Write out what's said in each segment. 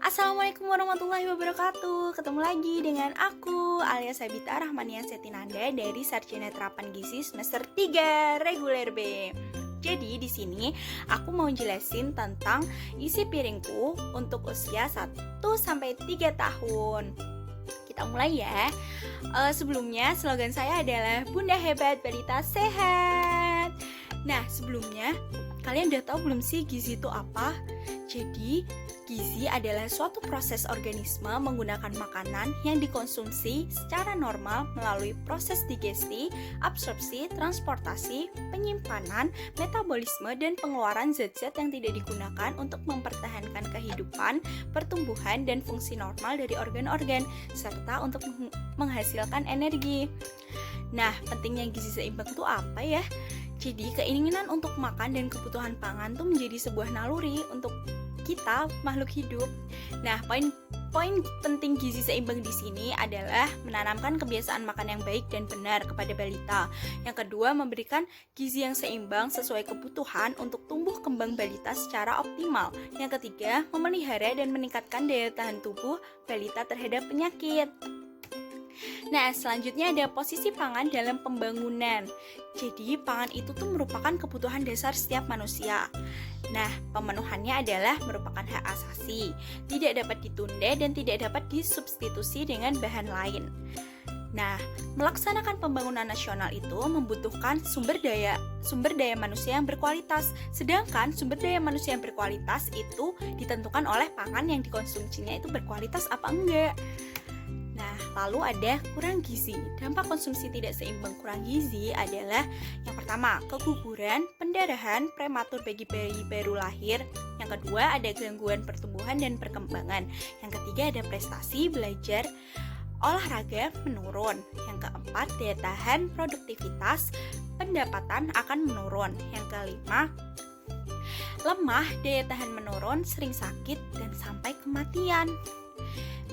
Assalamualaikum warahmatullahi wabarakatuh. Ketemu lagi dengan aku alias Sabita Rahmania Setinanda dari Sarjana Terapan Gizi semester 3 reguler B. Jadi di sini aku mau jelasin tentang isi piringku untuk usia 1 sampai 3 tahun. Kita mulai ya. Sebelumnya slogan saya adalah Bunda Hebat Balita Sehat. Nah, sebelumnya kalian udah tahu belum sih gizi itu apa? Jadi, gizi adalah suatu proses organisme menggunakan makanan yang dikonsumsi secara normal melalui proses digesti, absorpsi, transportasi, penyimpanan, metabolisme, dan pengeluaran zat-zat yang tidak digunakan untuk mempertahankan kehidupan, pertumbuhan, dan fungsi normal dari organ-organ, serta untuk menghasilkan energi. Nah, pentingnya gizi seimbang itu apa ya? Jadi, keinginan untuk makan dan kebutuhan pangan tuh menjadi sebuah naluri untuk kita makhluk hidup. Nah, poin penting gizi seimbang di sini adalah menanamkan kebiasaan makan yang baik dan benar kepada balita. Yang kedua, memberikan gizi yang seimbang sesuai kebutuhan untuk tumbuh kembang balita secara optimal. Yang ketiga, memelihara dan meningkatkan daya tahan tubuh balita terhadap penyakit. Nah, selanjutnya ada posisi pangan dalam pembangunan. Jadi, pangan itu tuh merupakan kebutuhan dasar setiap manusia. Nah, pemenuhannya adalah merupakan hak asasi, tidak dapat ditunda dan tidak dapat disubstitusi dengan bahan lain. Nah, melaksanakan pembangunan nasional itu membutuhkan sumber daya manusia yang berkualitas. Sedangkan sumber daya manusia yang berkualitas itu ditentukan oleh pangan yang dikonsumsinya itu berkualitas apa enggak. Nah, lalu ada kurang gizi. Dampak konsumsi tidak seimbang kurang gizi adalah yang pertama, keguguran, pendarahan prematur bagi bayi baru lahir. Yang kedua, ada gangguan pertumbuhan dan perkembangan. Yang ketiga, ada prestasi belajar olahraga menurun. Yang keempat, daya tahan produktivitas pendapatan akan menurun. Yang kelima, lemah, daya tahan menurun, sering sakit dan sampai kematian.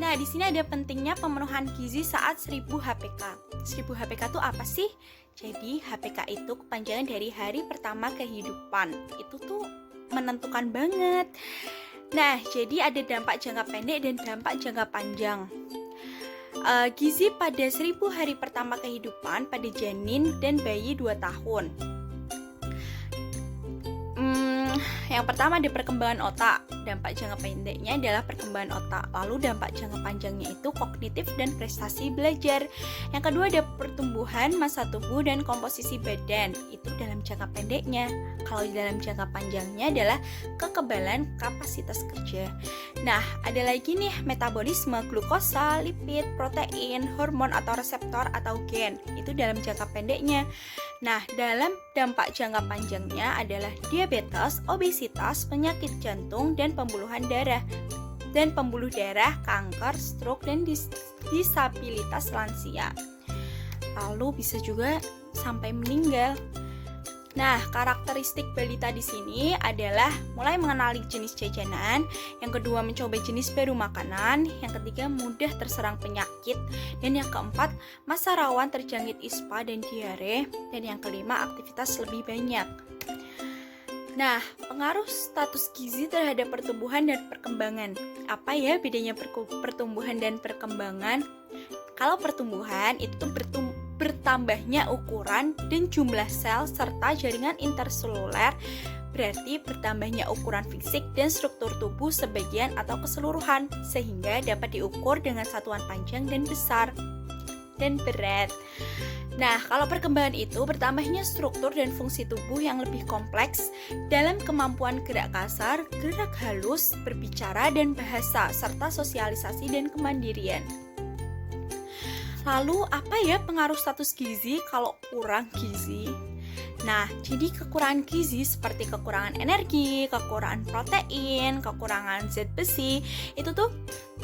Nah, di sini ada pentingnya pemenuhan gizi saat 1000 HPK. 1000 HPK itu apa sih? Jadi, HPK itu kepanjangan dari hari pertama kehidupan. Itu tuh menentukan banget. Nah, jadi ada dampak jangka pendek dan dampak jangka panjang. Gizi pada 1000 hari pertama kehidupan pada janin dan bayi 2 tahun. Yang pertama ada perkembangan otak. Dampak jangka pendeknya adalah perkembangan otak. Lalu dampak jangka panjangnya itu kognitif dan prestasi belajar. Yang kedua ada pertumbuhan massa tubuh dan komposisi badan. Itu dalam jangka pendeknya. Kalau dalam jangka panjangnya adalah kekebalan kapasitas kerja. Nah, ada lagi nih metabolisme glukosa, lipid, protein, hormon atau reseptor atau gen. Itu dalam jangka pendeknya. Nah, dalam dampak jangka panjangnya adalah diabetes, obesitas, penyakit jantung, dan pembuluh darah, kanker, stroke, dan disabilitas lansia. Lalu bisa juga sampai meninggal. Nah, karakteristik balita di sini adalah mulai mengenali jenis jajanan, yang kedua mencoba jenis baru makanan, yang ketiga mudah terserang penyakit, dan yang keempat masa rawan terjangkit ISPA dan diare, dan yang kelima aktivitas lebih banyak. Nah, pengaruh status gizi terhadap pertumbuhan dan perkembangan. Apa ya bedanya pertumbuhan dan perkembangan? Kalau pertumbuhan itu bertambahnya ukuran dan jumlah sel serta jaringan interseluler, berarti bertambahnya ukuran fisik dan struktur tubuh sebagian atau keseluruhan, sehingga dapat diukur dengan satuan panjang dan besar dan berat. Nah, kalau perkembangan itu bertambahnya struktur dan fungsi tubuh yang lebih kompleks dalam kemampuan gerak kasar, gerak halus, berbicara dan bahasa, serta sosialisasi dan kemandirian. Lalu apa ya pengaruh status gizi kalau kurang gizi? Nah, jadi kekurangan gizi seperti kekurangan energi, kekurangan protein, kekurangan zat besi, itu tuh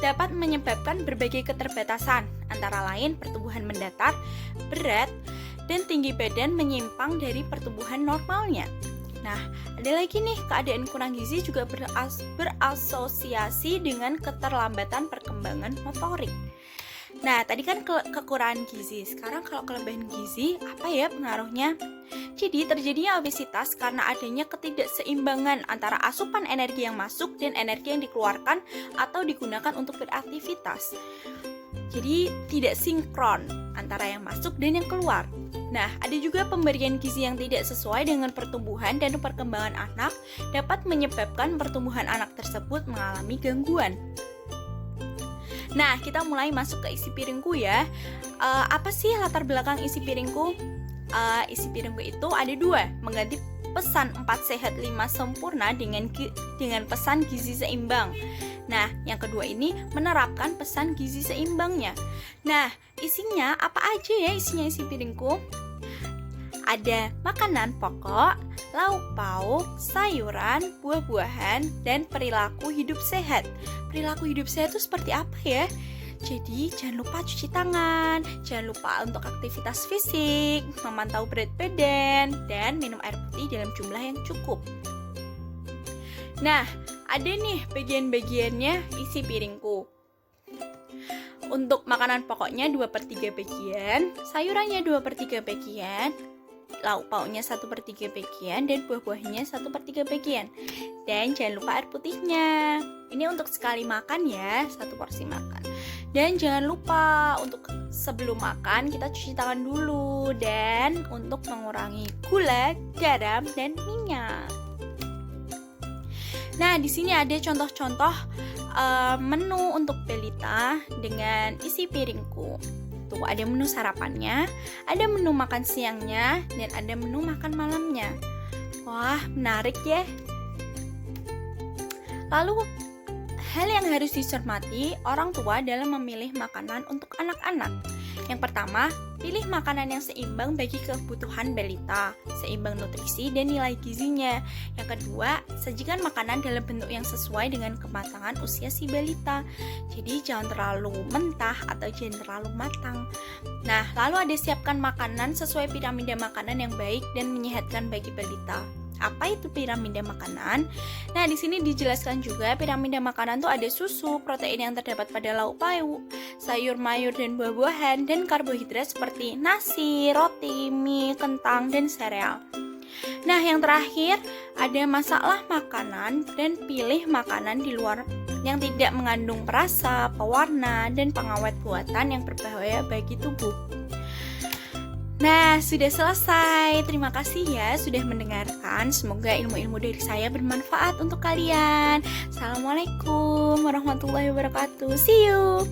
dapat menyebabkan berbagai keterbatasan, antara lain pertumbuhan mendatar, berat, dan tinggi badan menyimpang dari pertumbuhan normalnya. Nah, ada lagi nih, keadaan kurang gizi juga berasosiasi dengan keterlambatan perkembangan motorik. Nah, tadi kan kekurangan gizi. Sekarang kalau kelebihan gizi, apa ya pengaruhnya? Jadi, terjadinya obesitas karena adanya ketidakseimbangan antara asupan energi yang masuk dan energi yang dikeluarkan atau digunakan untuk beraktivitas. Jadi, tidak sinkron antara yang masuk dan yang keluar. Nah, ada juga pemberian gizi yang tidak sesuai dengan pertumbuhan dan perkembangan anak dapat menyebabkan pertumbuhan anak tersebut mengalami gangguan. Nah, kita mulai masuk ke isi piringku ya. Apa sih latar belakang isi piringku? Isi piringku itu ada dua, mengganti pesan 4 sehat 5 sempurna dengan pesan gizi seimbang. Nah, yang kedua ini menerapkan pesan gizi seimbangnya. Nah, isinya apa aja ya isinya isi piringku? Ada makanan pokok, lauk pauk, sayuran, buah-buahan, dan perilaku hidup sehat. Perilaku hidup sehat itu seperti apa ya? Jadi jangan lupa cuci tangan, jangan lupa untuk aktivitas fisik, memantau berat badan, dan minum air putih dalam jumlah yang cukup. Nah, ada nih bagian-bagiannya isi piringku. Untuk makanan pokoknya 2/3 bagian, sayurannya 2/3 bagian, lauk pauknya 1/3 bagian, dan buah-buahnya 1/3 bagian. Dan jangan lupa air putihnya. Ini untuk sekali makan ya, 1 porsi makan. Dan jangan lupa untuk sebelum makan kita cuci tangan dulu, dan untuk mengurangi gula, garam, dan minyak. Nah, di sini ada contoh-contoh menu untuk balita dengan isi piringku. Tuh, ada menu sarapannya, ada menu makan siangnya, dan ada menu makan malamnya. Wah, menarik ya. Lalu, hal yang harus dicermati orang tua dalam memilih makanan untuk anak-anak. Yang pertama, pilih makanan yang seimbang bagi kebutuhan balita, seimbang nutrisi dan nilai gizinya. Yang kedua, sajikan makanan dalam bentuk yang sesuai dengan kematangan usia si balita. Jadi jangan terlalu mentah atau jangan terlalu matang. Nah, lalu ada siapkan makanan sesuai piramida makanan yang baik dan menyehatkan bagi balita. Apa itu piramida makanan? Nah, di sini dijelaskan juga piramida makanan tuh ada susu, protein yang terdapat pada lauk pauk, sayur mayur dan buah-buahan, dan karbohidrat seperti nasi, roti, mie, kentang, dan sereal. Nah, yang terakhir ada masaklah makanan dan pilih makanan di luar yang tidak mengandung perasa, pewarna, dan pengawet buatan yang berbahaya bagi tubuh. Nah, sudah selesai. Terima kasih ya sudah mendengarkan. Semoga ilmu-ilmu dari saya bermanfaat untuk kalian. Assalamualaikum warahmatullahi wabarakatuh. See you.